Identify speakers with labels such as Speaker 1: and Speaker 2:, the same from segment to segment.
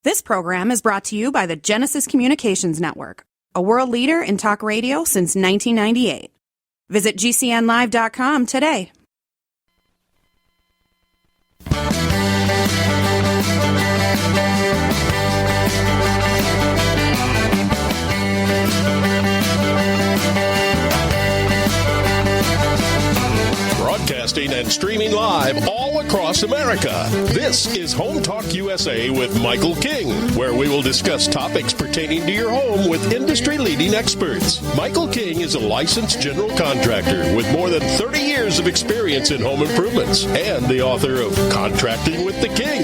Speaker 1: This program is brought to you by the Genesis Communications Network, a world leader in talk radio since 1998. Visit GCNlive.com today.
Speaker 2: Broadcasting and streaming live all across America. This is HomeTalkUSA with Michael King, where we will discuss topics pertaining to your home with industry-leading experts. Michael King is a licensed general contractor with more than 30 years of experience in home improvements and the author of Contracting with the King.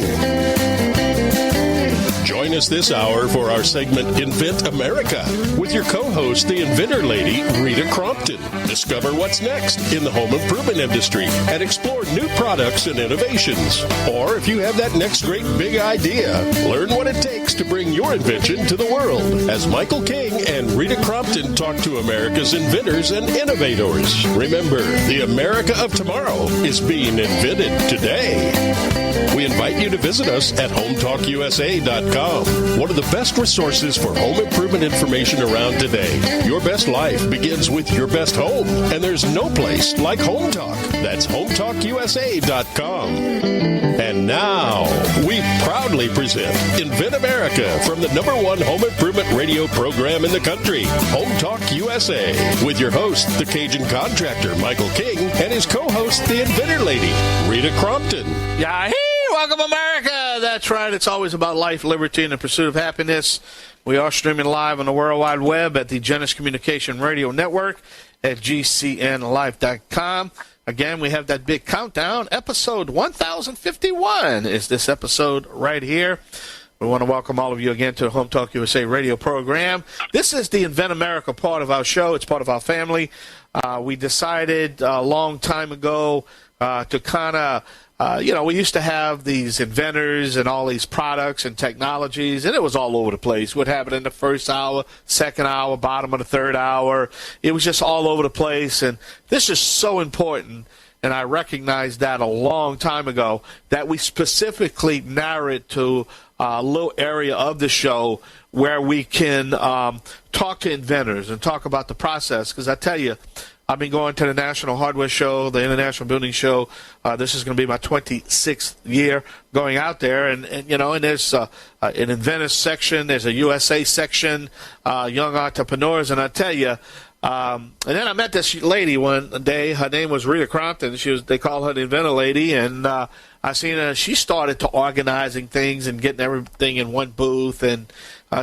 Speaker 2: Join us this hour for our segment Invent America with your co-host, the inventor lady, Rita Crompton. Discover what's next in the home improvement industry and explore new products and innovations. Or if you have that next great big idea, learn what it takes to bring your invention to the world. As Michael King and Rita Crompton talk to America's inventors and innovators. Remember, the America of tomorrow is being invented today. We invite you to visit us at HomeTalkUSA.com. One of the best resources for home improvement information around today. Your best life begins with your best home, and there's no place like Home Talk. That's HomeTalkUSA.com. And now, we proudly present Invent America from the #1 home improvement radio program in the country, Home Talk USA, with your host, the Cajun contractor, Michael King, and his co-host, the inventor lady, Rita Crompton.
Speaker 3: Yahoo! Welcome, America! That's right. It's always about life, liberty, and the pursuit of happiness. We are streaming live on the World Wide Web at the Genesis Communication Radio Network at GCNlive.com. Again, we have that big countdown. Episode 1051 is this episode right here. We want to welcome all of you again to the Home Talk USA radio program. This is the Invent America part of our show. It's part of our family. We decided a long time ago to kind of we used to have these inventors and all these products and technologies, and it was all over the place. We'd have it in the first hour, second hour, bottom of the third hour. It was just all over the place, and this is so important, and I recognized that a long time ago, that we specifically narrow it to a little area of the show where we can talk to inventors and talk about the process, because I tell you, I've been going to the National Hardware Show, the International Building Show. This is going to be my 26th year going out there. And there's an inventors section. There's a USA section, young entrepreneurs. And I tell you, and then I met this lady one day. Her name was Rita Crompton. They call her the inventor lady. And I seen her. She started to organizing things and getting everything in one booth. And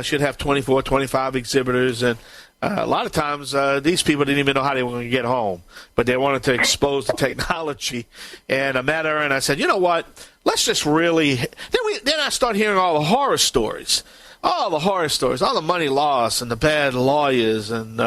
Speaker 3: she'd have 24, 25 exhibitors. And a lot of times, these people didn't even know how they were going to get home, but they wanted to expose the technology. And I met her, and I said, you know what? Let's just really. Then I start hearing all the horror stories, all the money lost and the bad lawyers. And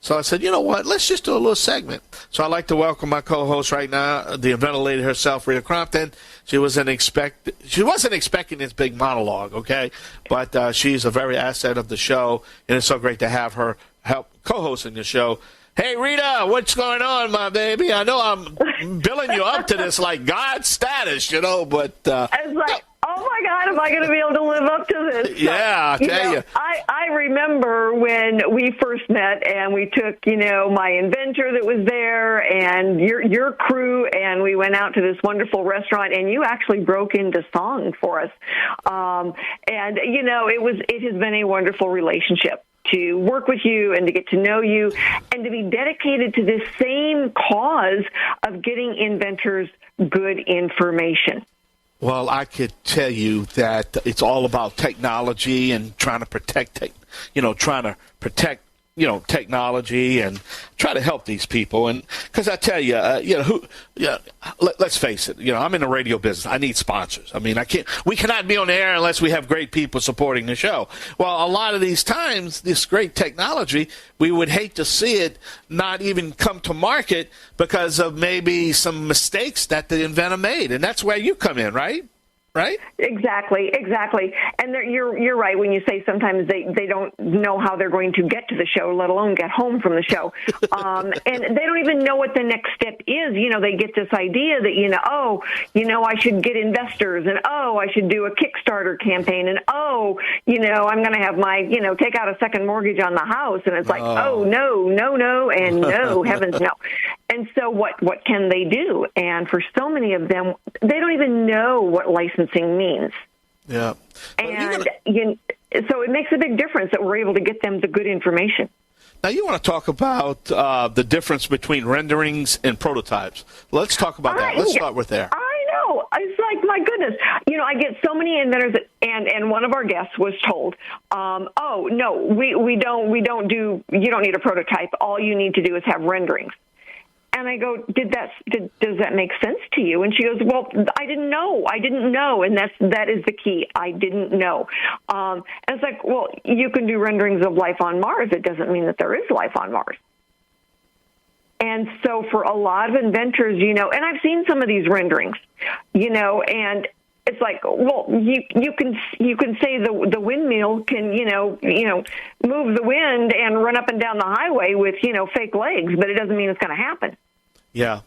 Speaker 3: so I said, you know what? Let's just do a little segment. So I'd like to welcome my co-host right now, the inventor lady herself, Rita Crompton. She wasn't expecting this big monologue, okay? But she's a very asset of the show, and it's so great to have her help co-hosting the show. Hey, Rita, what's going on, my baby? I know I'm billing you up to this like God status, but...
Speaker 4: It's like, oh, my God, am I going to be able to live up to this?
Speaker 3: Yeah, I'll tell you.
Speaker 4: I remember when we first met and we took, my inventor that was there and your crew, and we went out to this wonderful restaurant, and you actually broke into song for us. It has been a wonderful relationship to work with you and to get to know you and to be dedicated to this same cause of getting inventors good information.
Speaker 3: Well, I could tell you that it's all about technology and trying to protect technology and try to help these people. And because I tell you, let's face it, I'm in the radio business. I need sponsors. I mean, we cannot be on the air unless we have great people supporting the show. Well, a lot of these times, this great technology, we would hate to see it not even come to market because of maybe some mistakes that the inventor made. And that's where you come in, right? right?
Speaker 4: Exactly. And you're right when you say sometimes they don't know how they're going to get to the show, let alone get home from the show. And they don't even know what the next step is. They get this idea that, I should get investors, and, I should do a Kickstarter campaign, and, I'm going to have my, take out a second mortgage on the house. And it's like, no, and no, heavens no. And so what can they do? And for so many of them, they don't even know what licensing means.
Speaker 3: Yeah.
Speaker 4: And so it makes a big difference that we're able to get them the good information.
Speaker 3: Now, you want to talk about the difference between renderings and prototypes. Let's talk about that. Let's start with there.
Speaker 4: I know. It's like, my goodness. I get so many inventors, and one of our guests was told, no, we don't do, you don't need a prototype. All you need to do is have renderings. And I go, does that make sense to you? And she goes, well, I didn't know. And that is the key. I didn't know. And it's like, well, you can do renderings of life on Mars. It doesn't mean that there is life on Mars. And so for a lot of inventors, and I've seen some of these renderings, and it's like, well, you can say the windmill can, move the wind and run up and down the highway with, fake legs, but it doesn't mean it's going to happen.
Speaker 3: Yeah.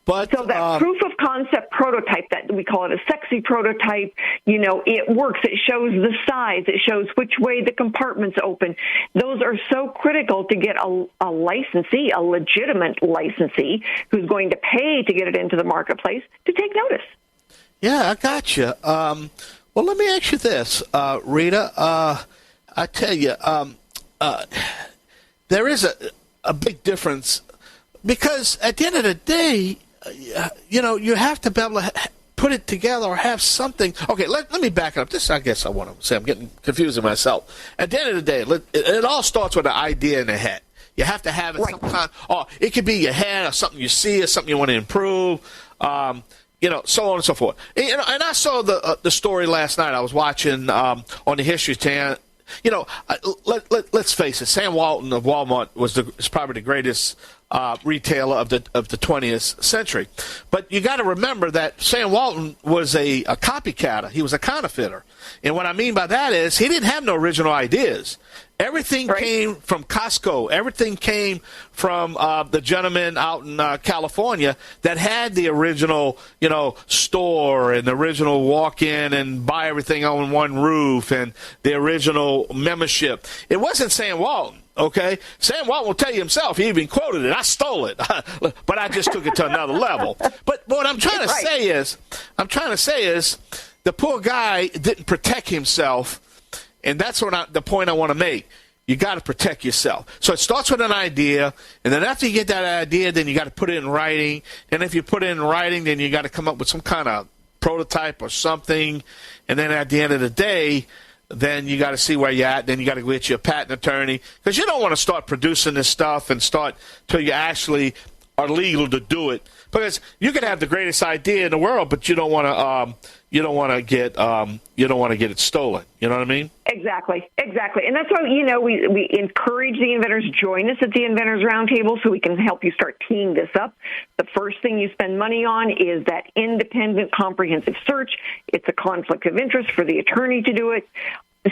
Speaker 3: But
Speaker 4: so that proof of concept prototype, that we call it a sexy prototype, it works. It shows the size. It shows which way the compartments open. Those are so critical to get a licensee, a legitimate licensee, who's going to pay to get it into the marketplace to take notice.
Speaker 3: Yeah, I got you. Well, let me ask you this, Rita. I tell you, there is a big difference, because at the end of the day, you have to be able to put it together or have something. Okay, let me back it up. This, I guess I want to say, I'm getting confusing myself. At the end of the day, it all starts with an idea in the head. You have to have it some kind. It could be your head, or something you see, or something you want to improve. So on and so forth. And I saw the story last night. I was watching on the History Channel. Let's face it. Sam Walton of Walmart is probably the greatest retailer of the 20th century. But you got to remember that Sam Walton was a copycatter. He was a counterfeiter. And what I mean by that is he didn't have no original ideas. Everything came from Costco. Everything came from the gentleman out in California that had the original, store, and the original walk-in and buy everything on one roof, and the original membership. It wasn't Sam Walton. Okay, Sam Walton will tell you himself. He even quoted it. I stole it, but I just took it to another level. But what I'm trying to say is, the poor guy didn't protect himself, and that's the point I want to make. You got to protect yourself. So it starts with an idea, and then after you get that idea, then you got to put it in writing. And if you put it in writing, then you got to come up with some kind of prototype or something. And then at the end of the day, then you got to see where you're at. Then you got to go get your patent attorney, because you don't want to start producing this stuff and start till you actually are legal to do it. Because you could have the greatest idea in the world, but you don't want to get it stolen. You know what I mean?
Speaker 4: Exactly. And that's why, we encourage the inventors, join us at the Inventors Roundtable so we can help you start teeing this up. The first thing you spend money on is that independent comprehensive search. It's a conflict of interest for the attorney to do it.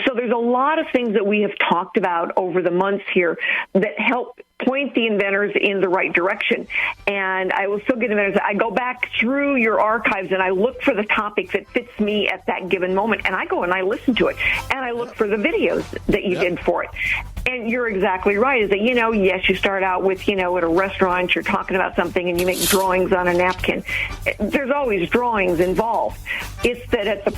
Speaker 4: So there's a lot of things that we have talked about over the months here that help point the inventors in the right direction. And I will still get inventors. I go back through your archives and I look for the topic that fits me at that given moment. And I go and I listen to it. And I look for the videos that you did for it. And you're exactly right, is that, yes, you start out with, at a restaurant, you're talking about something and you make drawings on a napkin. There's always drawings involved. It's that at a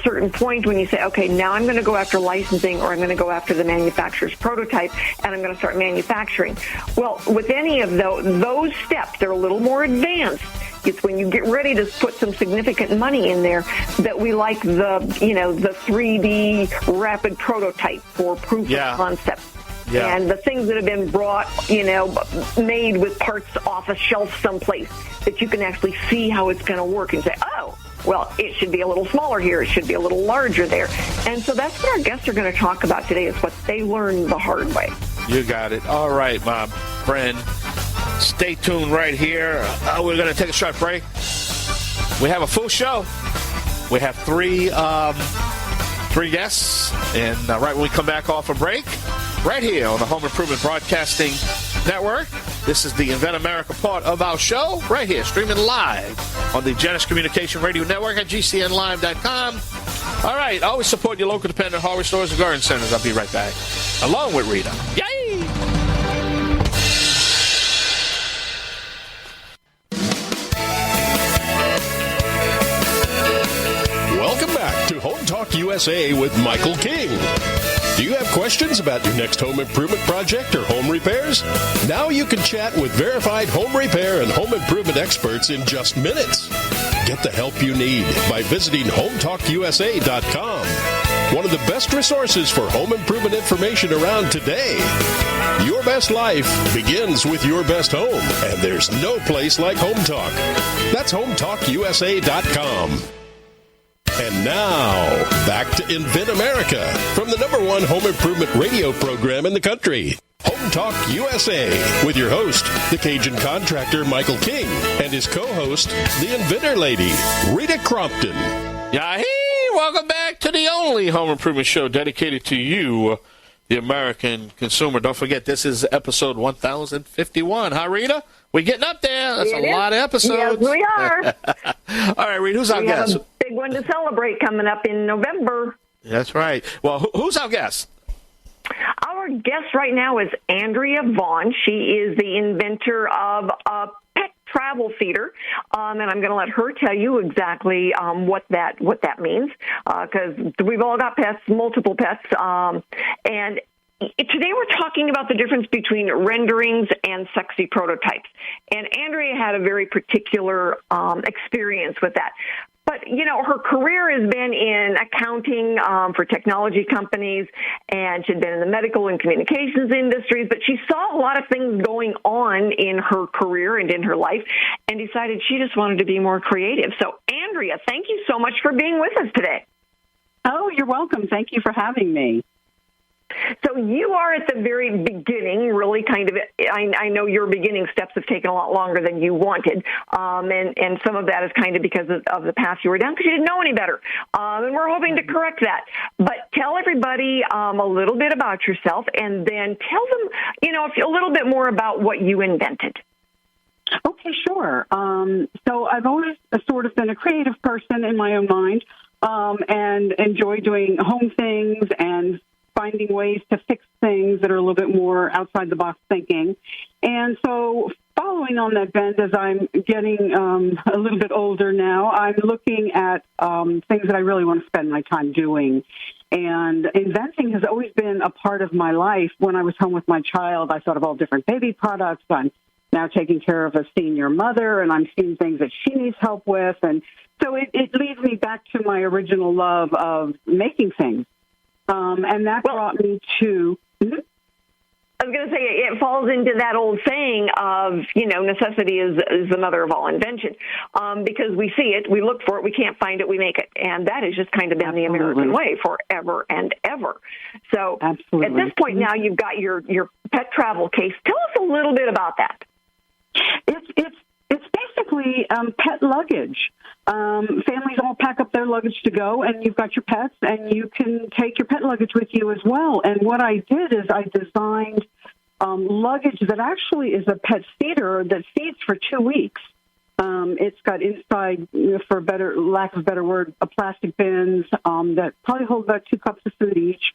Speaker 4: certain point when you say, okay, now I'm going to go after licensing, or I'm going to go after the manufacturer's prototype, and I'm going to start manufacturing. Well, with any of those steps, they're a little more advanced. It's when you get ready to put some significant money in there that we like the 3D rapid prototype for proof of concept. Yeah. And the things that have been brought, made with parts off a shelf someplace that you can actually see how it's going to work and say, oh, well, it should be a little smaller here. It should be a little larger there. And so that's what our guests are going to talk about today, is what they learned the hard way.
Speaker 3: You got it. All right, my friend. Stay tuned right here. We're going to take a short break. We have a full show. We have three guests, and right when we come back off a break, right here on the Home Improvement Broadcasting Network. This is the Invent America part of our show, right here, streaming live on the Genesis Communication Radio Network at GCNlive.com. All right, always support your local dependent hardware stores and garden centers. I'll be right back, along with Rita. Yay!
Speaker 2: Welcome back to Home Talk USA with Michael King. Do you have questions about your next home improvement project or home repairs? Now you can chat with verified home repair and home improvement experts in just minutes. Get the help you need by visiting HomeTalkUSA.com. One of the best resources for home improvement information around today. Your best life begins with your best home, and there's no place like Home Talk. That's HomeTalkUSA.com. And now, back to Invent America from the #1 home improvement radio program in the country. Home Talk USA with your host, the Cajun contractor Michael King, and his co-host, the inventor lady, Rita Crompton.
Speaker 3: Yahee! Welcome back to the only home improvement show dedicated to you, the American consumer. Don't forget, this is episode 1051. Huh, Rita? We're getting up there. That's a lot of episodes.
Speaker 4: Yes, we are.
Speaker 3: All right, Rita, who's our guest?
Speaker 4: We have a big one to celebrate coming up in November.
Speaker 3: That's right. Well, who's our guest?
Speaker 4: Our guest right now is Andrea Vaughan. She is the inventor of a pet travel feeder, and I'm going to let her tell you exactly what that means, because we've all got pets, multiple pets, and today we're talking about the difference between renderings and sexy prototypes. And Andrea had a very particular experience with that. But, you know, her career has been in accounting for technology companies, and she'd been in the medical and communications industries, but she saw a lot of things going on in her career and in her life and decided she just wanted to be more creative. So, Andrea, thank you so much for being with us today.
Speaker 5: Oh, you're welcome. Thank you for having me.
Speaker 4: So you are at the very beginning, really kind of, I know your beginning steps have taken a lot longer than you wanted, and some of that is kind of because of the path you were down, because you didn't know any better, and we're hoping to correct that. But tell everybody a little bit about yourself, and then tell them, you know, a little bit more about what you invented.
Speaker 5: Okay, sure. So I've always sort of been a creative person in my own mind, and enjoy doing home things and finding ways to fix things that are a little bit more outside the box thinking. And so following on that bend, as I'm getting a little bit older now, I'm looking at things that I really want to spend my time doing. And inventing has always been a part of my life. When I was home with my child, I thought of all different baby products. I'm now taking care of a senior mother, and I'm seeing things that she needs help with. And so it leads me back to my original love of making things. And that brought me to... I was
Speaker 4: going to say it falls into that old saying of, you know, necessity is the mother of all invention, because we see it, we look for it, we can't find it, we make it. And that has just kind of been the American way forever and ever. So at this point now, you've got your pet travel case. Tell us a little bit about that. It's
Speaker 5: basically pet luggage. Families all pack up their luggage to go, and you've got your pets, and you can take your pet luggage with you as well. And what I did is I designed luggage that actually is a pet feeder that feeds for 2 weeks. It's got inside, for lack of a better word, plastic bins that probably hold about 2 cups of food each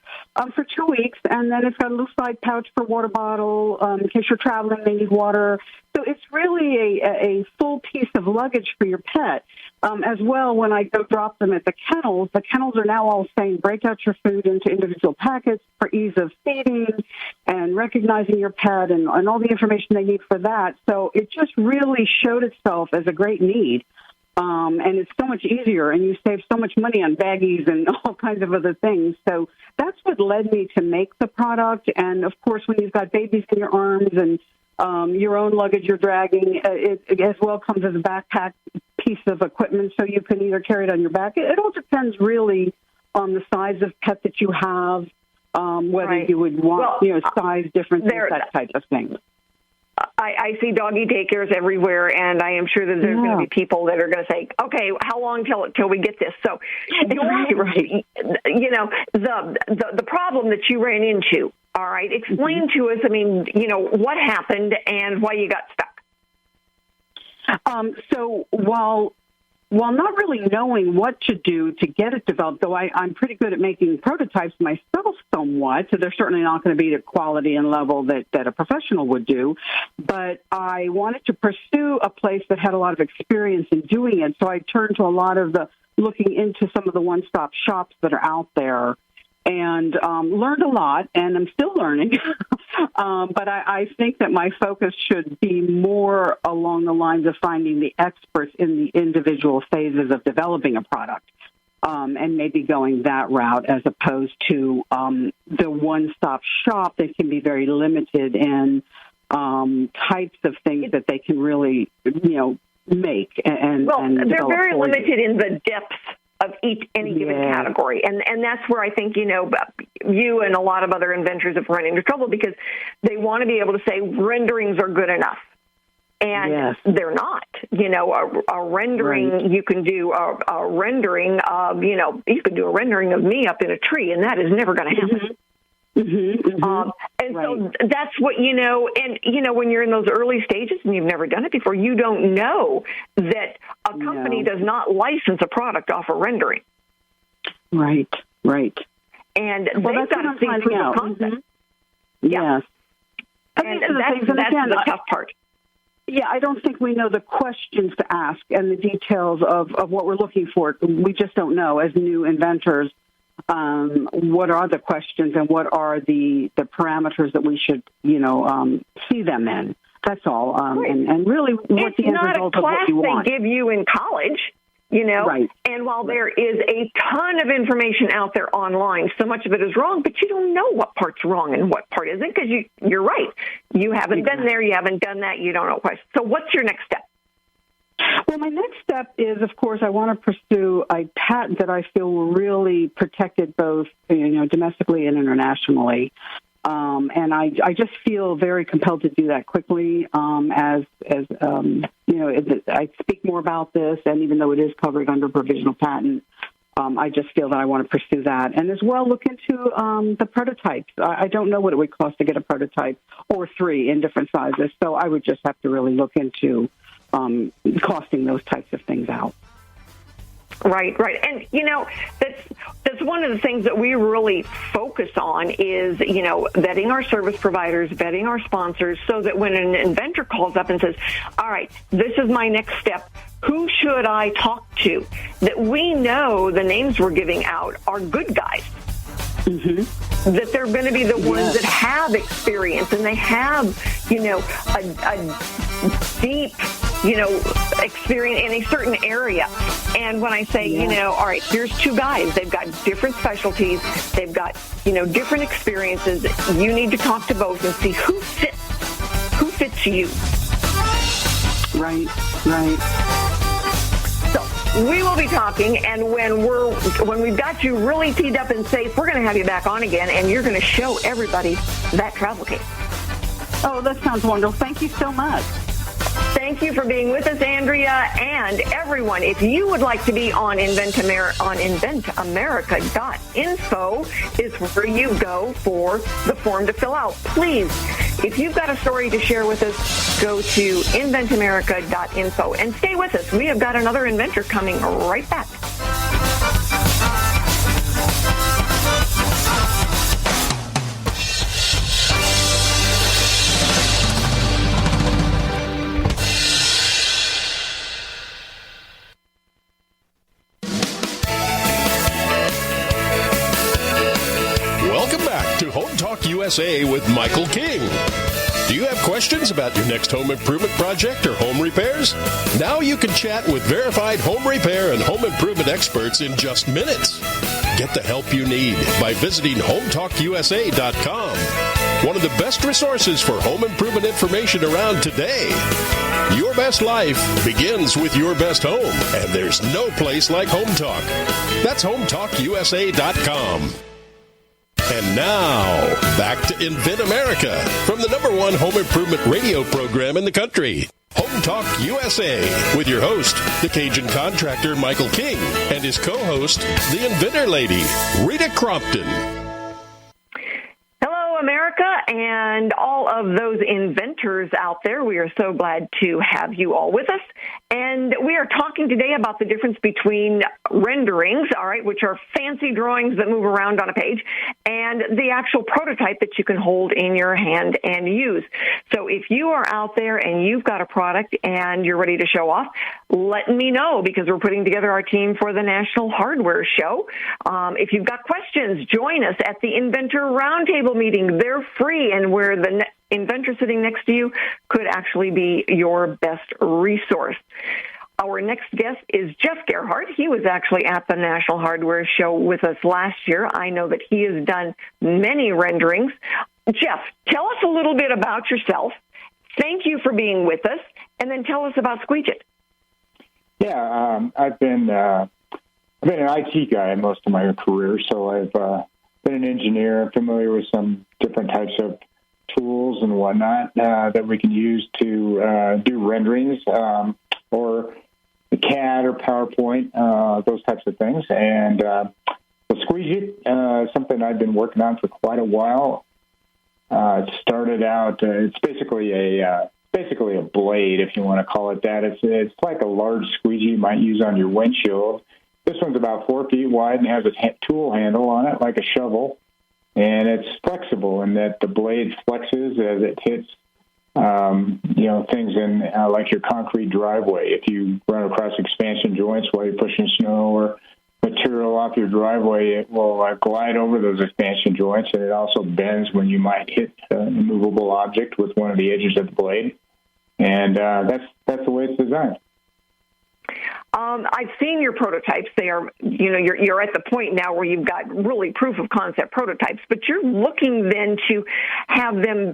Speaker 5: for 2 weeks. And then it's got a little side pouch for water bottle in case you're traveling, they need water. So it's really a full piece of luggage for your pet. As well, when I go drop them at the kennels are now all saying break out your food into individual packets for ease of feeding and recognizing your pet and all the information they need for that. So it just really showed itself as a great need. And it's so much easier, and you save so much money on baggies and all kinds of other things. So that's what led me to make the product. And, of course, when you've got babies in your arms and your own luggage you're dragging, it as well comes as a backpack piece of equipment, so you can either carry it on your back. It all depends really on the size of pet that you have, whether you would want, size differences, that type of thing.
Speaker 4: I see doggy daycares everywhere, and I am sure that there's going to be people that are going to say, okay, how long till we get this? So, right. You know, the problem that you ran into, all right, explain to us, I mean, you know, what happened and why you got stuck.
Speaker 5: So while not really knowing what to do to get it developed, though I'm pretty good at making prototypes myself somewhat, so they're certainly not going to be the quality and level that a professional would do, but I wanted to pursue a place that had a lot of experience in doing it, so I turned to a lot of looking into some of the one-stop shops that are out there, and learned a lot, and I'm still learning. But I think that my focus should be more along the lines of finding the experts in the individual phases of developing a product, and maybe going that route as opposed to the one-stop shop that can be very limited in types of things that they can really, you know, make. And
Speaker 4: they're very limited in the depth of any given category. And that's where I think, you know, you and a lot of other inventors have run into trouble because they want to be able to say renderings are good enough. And they're not. You know, a rendering, you can do a rendering of, you know, you could do a rendering of me up in a tree, and that is never going to happen. So that's what, you know, and, you know, when you're in those early stages and you've never done it before, you don't know that a company does not license a product off a rendering. Right. And they've got to see proof of concept. Yes. And that's the tough part. Yeah, I don't think we know the questions to ask and the details of what we're looking for. We just don't know as new inventors. What are the questions and what are the parameters that we should, you know, see them in? That's all. And really what the end result of what you want. It's not a class they give you in college, you know. Right. And while there is a ton of information out there online, so much of it is wrong, but you don't know what part's wrong and what part isn't because you're right. You haven't been there. You haven't done that. You don't know what. So what's your next step? Well, my next step is, of course, I want to pursue a patent that I feel will really protect it both, you know, domestically and internationally. And I just feel very compelled to do that quickly. As you know, I speak more about this, and even though it is covered under provisional patent, I just feel that I want to pursue that, and as well look into the prototypes. I don't know what it would cost to get a prototype or 3 in different sizes, so I would just have to really look into costing those types of things out. Right. And, you know, that's one of the things that we really focus on is, you know, vetting our service providers, vetting our sponsors, so that when an inventor calls up and says, all right, this is my next step, who should I talk to? That we know the names we're giving out are good guys. That they're going to be the ones that have experience and they have, you know, a deep, you know, experience in a certain area. And when I say, you know, all right, here's 2 guys. They've got different specialties. They've got, you know, different experiences. You need to talk to both and see who fits you. Right. So we will be talking, and when we've got you really teed up and safe, we're going to have you back on again, and you're going to show everybody that travel case. Oh, that sounds wonderful. Thank you so much. Thank you for being with us, Andrea, and everyone. If you would like to be on inventamerica.info is where you go for the form to fill out. Please, if you've got a story to share with us, go to inventamerica.info and stay with us. We have got another inventor coming right back.
Speaker 2: HomeTalkUSA with Michael King. Do you have questions about your next home improvement project or home repairs? Now you can chat with verified home repair and home improvement experts in just minutes. Get the help you need by visiting HomeTalkUSA.com. One of the best resources for home improvement information around today. Your best life begins with your best home, and there's no place like HomeTalk. That's HomeTalkUSA.com. And now, back to Invent America from the #1 home improvement radio program in the country. Home Talk USA with your host, the Cajun contractor Michael King, and his co-host, the inventor lady, Rita Crompton.
Speaker 4: Hello, America, and all of those inventors out there. We are so glad to have you all with us. And we are talking today about the difference between renderings, all right, which are fancy drawings that move around on a page, and the actual prototype that you can hold in your hand and use. So if you are out there and you've got a product and you're ready to show off, let me know, because we're putting together our team for the National Hardware Show. If you've got questions, join us at the Inventor Roundtable meeting. They're free, and where the inventor sitting next to you could actually be your best resource. Our next guest is Jeff Gerhart. He was actually at the National Hardware Show with us last year. I know that he has done many renderings. Jeff, tell us a little bit about yourself. Thank you for being with us, and then tell us about Squeegit.
Speaker 6: Yeah, I've been an IT guy most of my career, so I've been an engineer. I'm familiar with some different types of tools and whatnot that we can use to do renderings, or CAD or PowerPoint, those types of things. And the Squeegit is something I've been working on for quite a while. It started out, it's basically a blade, if you want to call it that. It's like a large squeegee you might use on your windshield. This one's about 4 feet wide and has a tool handle on it, like a shovel. And it's flexible in that the blade flexes as it hits, things in like your concrete driveway. If you run across expansion joints while you're pushing snow or material off your driveway, it will glide over those expansion joints, and it also bends when you might hit a movable object with one of the edges of the blade. And that's the way it's designed.
Speaker 4: I've seen your prototypes. They are, you're at the point now where you've got really proof of concept prototypes, but you're looking then to have them,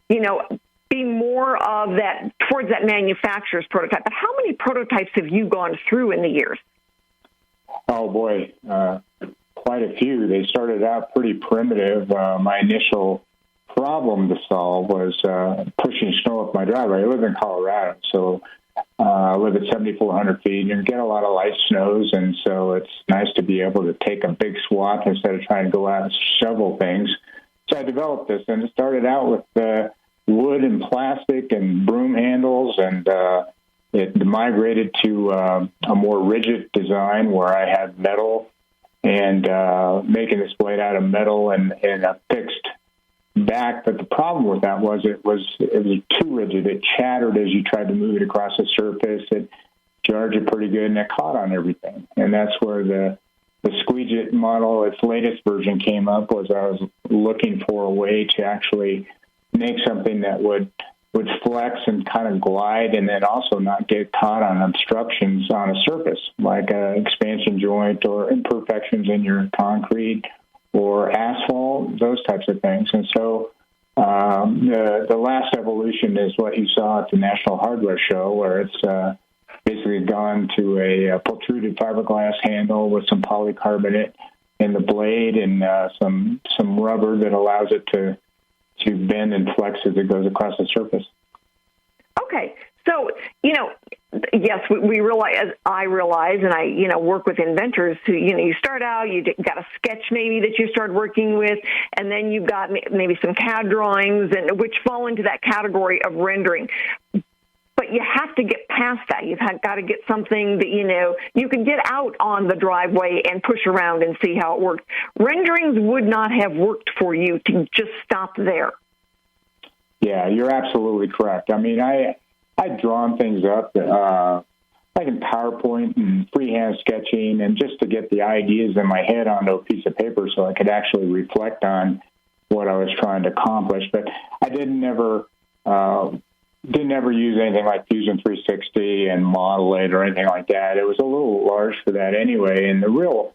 Speaker 4: be more of that towards that manufacturer's prototype. But how many prototypes have you gone through in the years?
Speaker 6: Oh boy, quite a few. They started out pretty primitive. My initial problem to solve was pushing snow up my driveway. I live in Colorado, so I live at 7,400 feet, and you get a lot of light snows, and so it's nice to be able to take a big swath instead of trying to go out and shovel things. So I developed this, and it started out with wood and plastic and broom handles, and it migrated to a more rigid design where I had metal and making this blade out of metal and a fixed back. But the problem with that was it was too rigid. It chattered as you tried to move it across the surface. It jarred you pretty good, and it caught on everything. And that's where the Squeegit model, its latest version, came up. Was I was looking for a way to actually make something that would flex and kind of glide, and then also not get caught on obstructions on a surface, like an expansion joint or imperfections in your concrete or asphalt, those types of things. And so the last evolution is what you saw at the National Hardware Show, where it's basically gone to a protruded fiberglass handle with some polycarbonate in the blade and some rubber that allows it to bend and flex as it goes across the surface.
Speaker 4: Okay. So, yes, I realize, and I work with inventors who, you start out, you got a sketch maybe that you start working with, and then you've got maybe some CAD drawings, and which fall into that category of rendering. But you have to get past that. You've got to get something that, you can get out on the driveway and push around and see how it works. Renderings would not have worked for you to just stop there.
Speaker 6: Yeah, you're absolutely correct. I mean, I'd drawn things up like in PowerPoint and freehand sketching, and just to get the ideas in my head onto a piece of paper so I could actually reflect on what I was trying to accomplish. But I didn't ever use anything like Fusion 360 and model it or anything like that. It was a little large for that anyway. And the real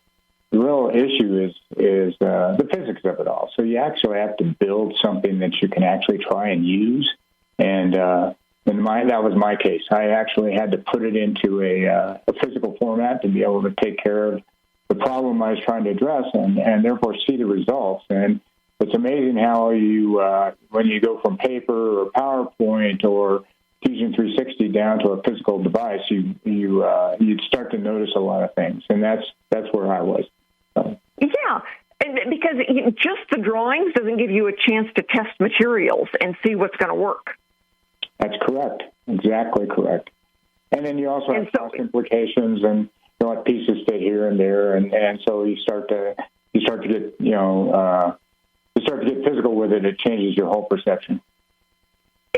Speaker 6: issue is the physics of it all. So you actually have to build something that you can actually try and use. And that was my case. I actually had to put it into a physical format to be able to take care of the problem I was trying to address and therefore see the results. And it's amazing how you, when you go from paper or PowerPoint or Fusion 360 down to a physical device, you'd start to notice a lot of things, and that's where I was. So.
Speaker 4: Yeah, and because just the drawings doesn't give you a chance to test materials and see what's going to work.
Speaker 6: That's correct. Exactly correct. And then you also have cost implications and what pieces fit here and there, and so you start to get you start to get physical with it. It changes your whole perception.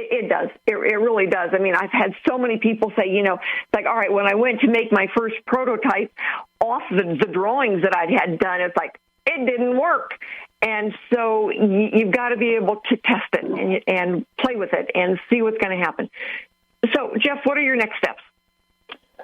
Speaker 4: It does. It really does. I mean, I've had so many people say, it's like, all right, when I went to make my first prototype off the drawings that I'd had done, it's like, it didn't work. And so you've got to be able to test it and play with it and see what's going to happen. So, Jeff, what are your next steps?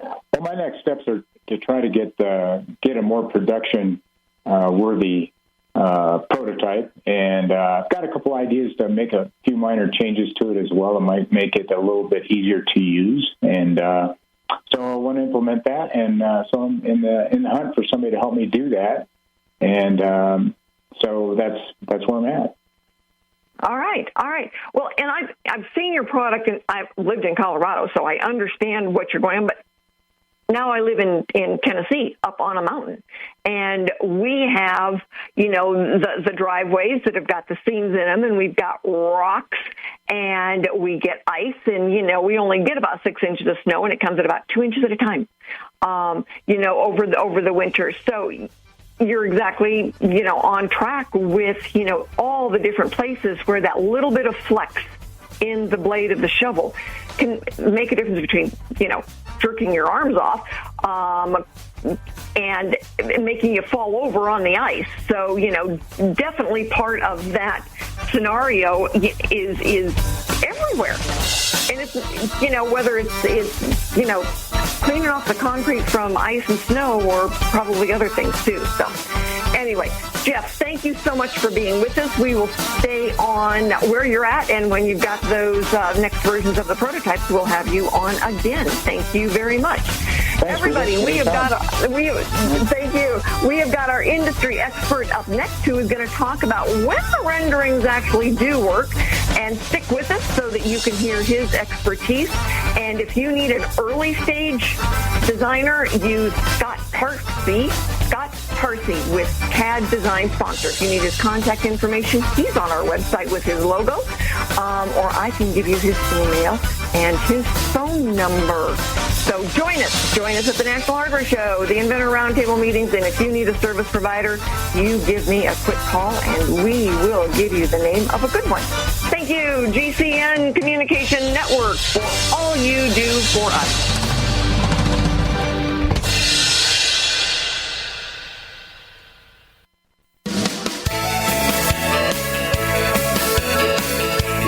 Speaker 6: Well, my next steps are to try to get a more production worthy prototype, and I've got a couple ideas to make a few minor changes to it as well. It might make it a little bit easier to use, and so I want to implement that. And so I'm in the hunt for somebody to help me do that, and so that's where I'm at.
Speaker 4: All right. Well, and I've seen your product, and I've lived in Colorado, so I understand what you're going on, but now I live in Tennessee, up on a mountain, and we have, the driveways that have got the seams in them, and we've got rocks, and we get ice, and, we only get about 6 inches of snow, and it comes at about 2 inches at a time, over the winter. So you're exactly, on track with, all the different places where that little bit of flex in the blade of the shovel can make a difference between, jerking your arms off and making you fall over on the ice. So, definitely part of that scenario is everywhere. And it's, whether it's cleaning off the concrete from ice and snow or probably other things too. So anyway, Jeff, thank you so much for being with us. We will stay on where you're at, and when you've got those next versions of the prototypes, we'll have you on again. Thank you very much.
Speaker 6: Thanks,
Speaker 4: everybody. We have got our industry expert up next who is going to talk about when the renderings actually do work. And stick with us so that you can hear his expertise. And if you need an early stage designer, use Scott Parsi with CAD Design Sponsor. If you need his contact information, he's on our website with his logo, or I can give you his email and his phone number. So join us at the National Hardware Show, the Inventor Roundtable meetings, and if you need a service provider, you give me a quick call and we will give you the name of a good one. Thank you, GCN Communication Network, for all you do for us.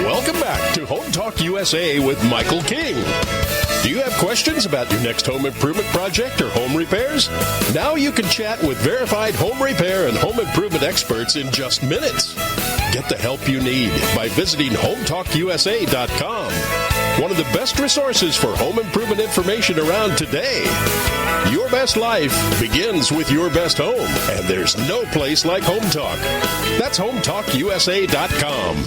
Speaker 2: Welcome back to Home Talk USA with Michael King. Do you have questions about your next home improvement project or home repairs? Now you can chat with verified home repair and home improvement experts in just minutes. Get the help you need by visiting HomeTalkUSA.com. One of the best resources for home improvement information around today. Your best life begins with your best home, and there's no place like Home Talk. That's HomeTalkUSA.com.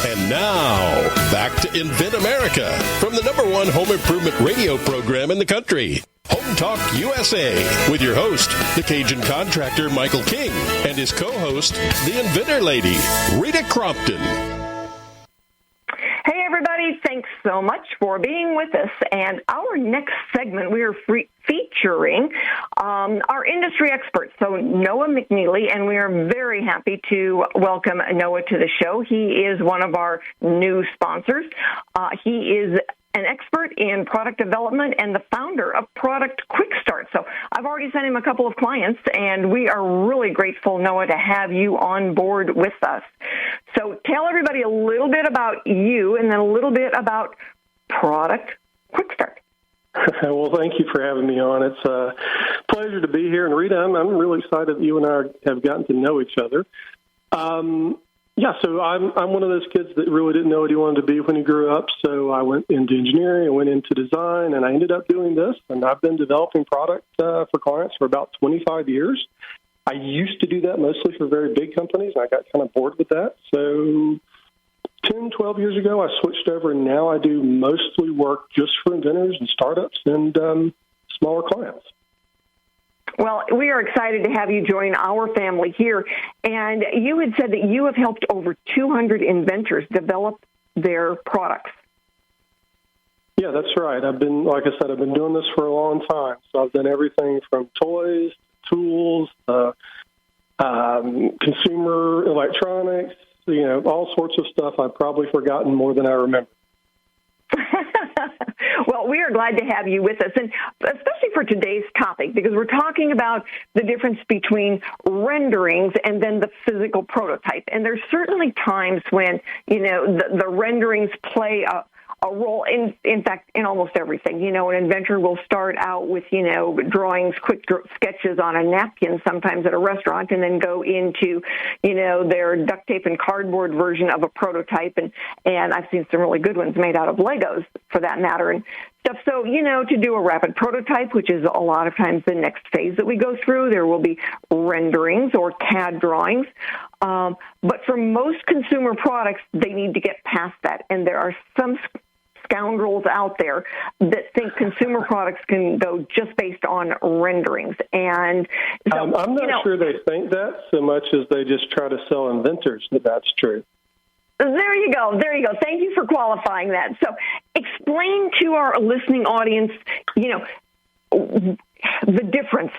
Speaker 2: And now, back to Invent America from the #1 home improvement radio program in the country, Home Talk USA, with your host, the Cajun contractor Michael King, and his co-host, the Inventor Lady, Rita Crompton.
Speaker 4: Hey, everybody. Thanks so much for being with us. And our next segment, we are featuring our industry experts, so Noah McNeely, and we are very happy to welcome Noah to the show. He is one of our new sponsors. He is an expert in product development and the founder of Product QuickStart. So I've already sent him a couple of clients, and we are really grateful, Noah, to have you on board with us. So tell everybody a little bit about you and then a little bit about Product QuickStart.
Speaker 7: Well, thank you for having me on. It's a pleasure to be here. And Rita, I'm really excited that you and I have gotten to know each other. Yeah, so I'm one of those kids that really didn't know what he wanted to be when he grew up. So I went into engineering, I went into design, and I ended up doing this. And I've been developing product for clients for about 25 years. I used to do that mostly for very big companies, and I got kind of bored with that. So 10, 12 years ago, I switched over, and now I do mostly work just for inventors and startups and smaller clients.
Speaker 4: Well, we are excited to have you join our family here. And you had said that you have helped over 200 inventors develop their products.
Speaker 7: Yeah, that's right. Like I said, I've been doing this for a long time. So I've done everything from toys, tools, consumer electronics, all sorts of stuff. I've probably forgotten more than I remember.
Speaker 4: Well, we are glad to have you with us, and especially for today's topic, because we're talking about the difference between renderings and then the physical prototype. And there's certainly times when, the renderings play a role, in fact, in almost everything. An inventor will start out with, drawings, quick sketches on a napkin sometimes at a restaurant, and then go into, their duct tape and cardboard version of a prototype. And I've seen some really good ones made out of Legos, for that matter, and stuff. So, to do a rapid prototype, which is a lot of times the next phase that we go through, there will be renderings or CAD drawings. But for most consumer products, they need to get past that. And there are some scoundrels out there that think consumer products can go just based on renderings. And so,
Speaker 7: I'm not sure they think that so much as they just try to sell inventors that that's true.
Speaker 4: There you go. Thank you for qualifying that. So explain to our listening audience, the difference.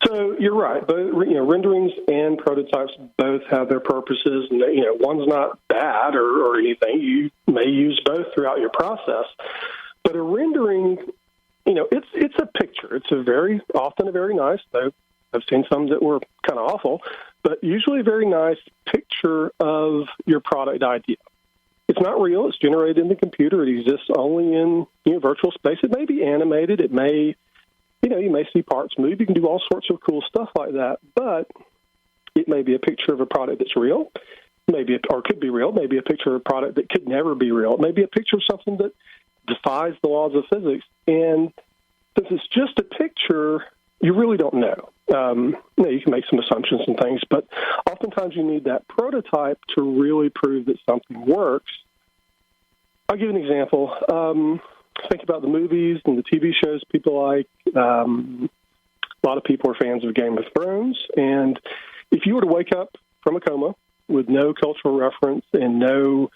Speaker 7: So you're right. Both, renderings and prototypes both have their purposes, and one's not bad or anything. You may use both throughout your process, but a rendering, it's a picture. It's often a very nice, though I've seen some that were kind of awful, but usually a very nice picture of your product idea. It's not real. It's generated in the computer. It exists only in virtual space. It may be animated. It may. You may see parts move. You can do all sorts of cool stuff like that, but it may be a picture of a product that's real, or could be real, maybe a picture of a product that could never be real. It may be a picture of something that defies the laws of physics. And since it's just a picture, you really don't know. You can make some assumptions and things, but oftentimes you need that prototype to really prove that something works. I'll give an example. Think about the movies and the TV shows people like. A lot of people are fans of Game of Thrones. And if you were to wake up from a coma with no cultural reference and no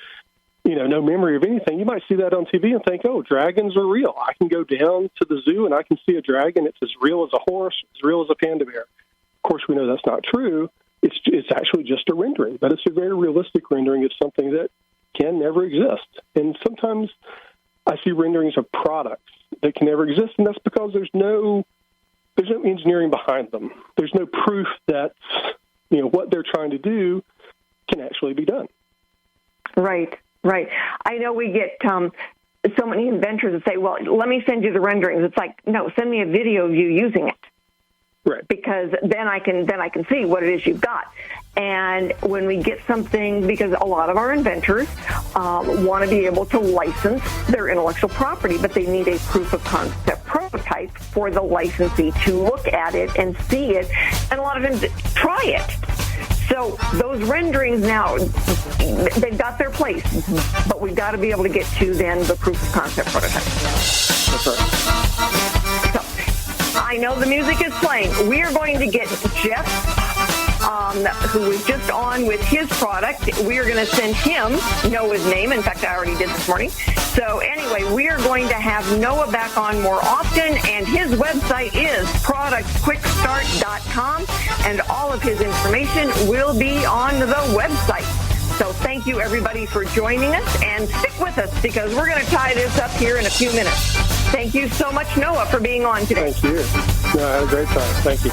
Speaker 7: memory of anything, you might see that on TV and think, oh, dragons are real. I can go down to the zoo and I can see a dragon. It's as real as a horse, as real as a panda bear. Of course, we know that's not true. It's actually just a rendering, but it's a very realistic rendering of something that can never exist. And sometimes I see renderings of products that can never exist, and that's because there's no engineering behind them. There's no proof that what they're trying to do can actually be done.
Speaker 4: Right. I know we get so many inventors that say, "Well, let me send you the renderings." It's like, no, send me a video of you using it.
Speaker 7: Right.
Speaker 4: Because then I can see what it is you've got. And when we get something, because a lot of our inventors want to be able to license their intellectual property, but they need a proof of concept prototype for the licensee to look at it and see it, and a lot of them try it. So those renderings now, they've got their place, but we've got to be able to get to then the proof of concept prototype.
Speaker 7: That's right.
Speaker 4: So I know the music is playing. We are going to get Jeff, who was just on with his product. We are going to send him Noah's name. In fact, I already did this morning. So anyway, we are going to have Noah back on more often, and his website is productquickstart.com, and all of his information will be on the website. So thank you, everybody, for joining us, and stick with us because we're going to tie this up here in a few minutes. Thank you so much, Noah, for being on today.
Speaker 7: Thank you. No, I had a great time. Thank you.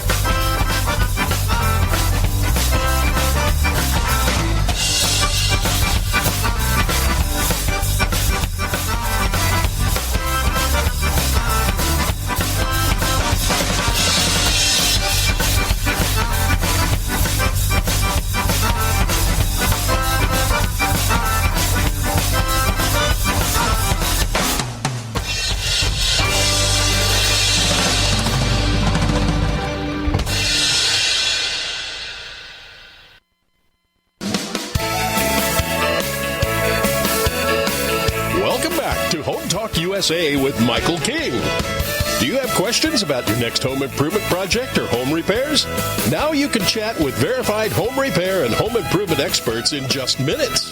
Speaker 2: USA with Michael King. Do you have questions about your next home improvement project or home repairs? Now you can chat with verified home repair and home improvement experts in just minutes.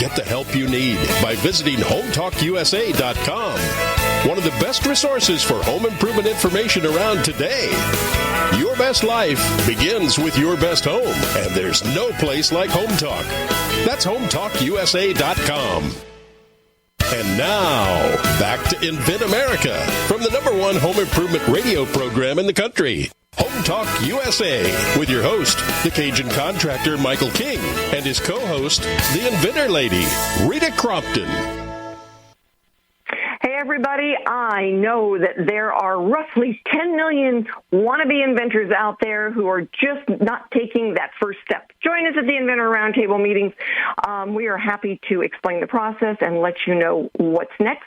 Speaker 2: Get the help you need by visiting HomeTalkUSA.com. One of the best resources for home improvement information around today. Your best life begins with your best home, and there's no place like Home Talk. That's HomeTalkUSA.com. And now, back to Invent America from the #1 home improvement radio program in the country. Home Talk USA with your host, the Cajun contractor Michael King, and his co-host, the inventor lady, Rita Crompton.
Speaker 4: Hey, everybody. I know that there are roughly 10 million wannabe inventors out there who are just not taking that first step. Join us at the Inventor Roundtable meetings. We are happy to explain the process and let you know what's next.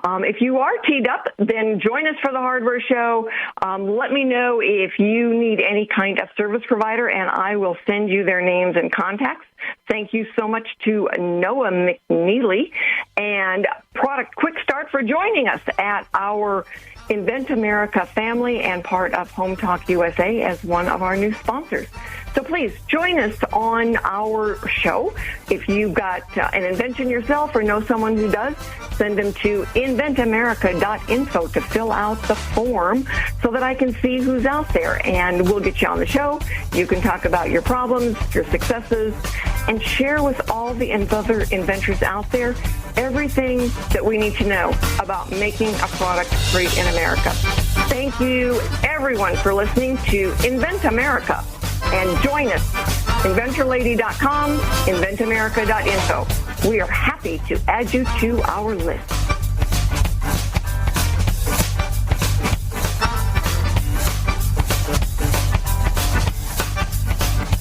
Speaker 4: If you are teed up, then join us for the hardware show. Let me know if you need any kind of service provider, and I will send you their names and contacts. Thank you so much to Noah McNeely and Product QuickStart for joining us at our Invent America family and part of Home Talk USA as one of our new sponsors. So please join us on our show. If you've got an invention yourself or know someone who does, send them to inventamerica.info to fill out the form so that I can see who's out there. And we'll get you on the show. You can talk about your problems, your successes, and share with all the other inventors out there everything that we need to know about making a product great in America. Thank you, everyone, for listening to Invent America. And join us, inventorlady.com, inventamerica.info. We are happy to add you to our list.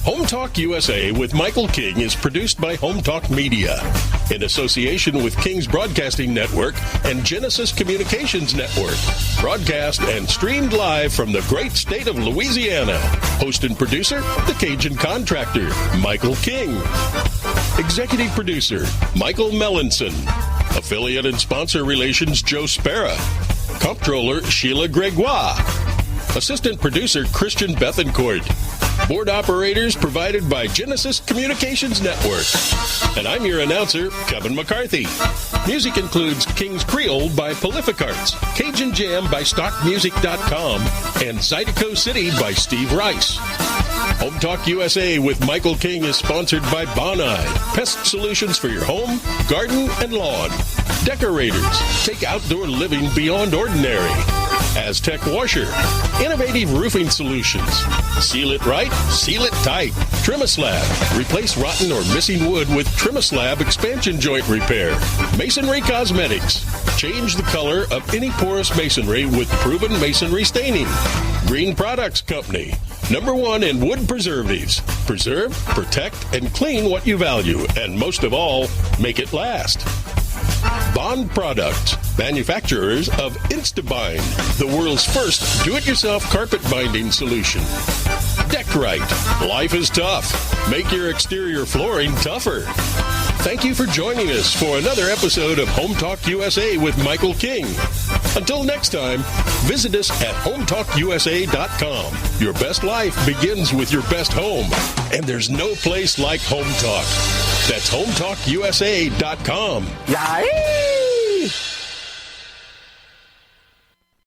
Speaker 2: Home Talk USA with Michael King is produced by Home Talk Media in association with King's Broadcasting Network and Genesis Communications Network. Broadcast and streamed live from the great state of Louisiana. Host and producer, the Cajun contractor, Michael King. Executive producer, Michael Mellinson. Affiliate and sponsor relations, Joe Spera. Comptroller, Sheila Gregoire. Assistant producer, Christian Bethencourt. Board operators provided by Genesis Communications Network. And I'm your announcer, Kevin McCarthy. Music includes King's Creole by Prolific Arts, Cajun Jam by StockMusic.com, and Zydeco City by Steve Rice. Home Talk USA with Michael King is sponsored by Bonide, pest solutions for your home, garden, and lawn. Decorators, take outdoor living beyond ordinary. Aztec Washer, innovative roofing solutions. Seal it right, seal it tight. Trimislab, replace rotten or missing wood with Trimislab expansion joint repair. Masonry Cosmetics, change the color of any porous masonry with proven masonry staining. Green Products Company, #1 in wood preservatives. Preserve, protect, and clean what you value, and most of all, make it last. Bond Products, manufacturers of InstaBind, the world's first do-it-yourself carpet binding solution. Deckrite, life is tough. Make your exterior flooring tougher. Thank you for joining us for another episode of Home Talk USA with Michael King. Until next time, visit us at HomeTalkUSA.com. Your best life begins with your best home, and there's no place like Home Talk. That's HomeTalkUSA.com.
Speaker 3: Yay!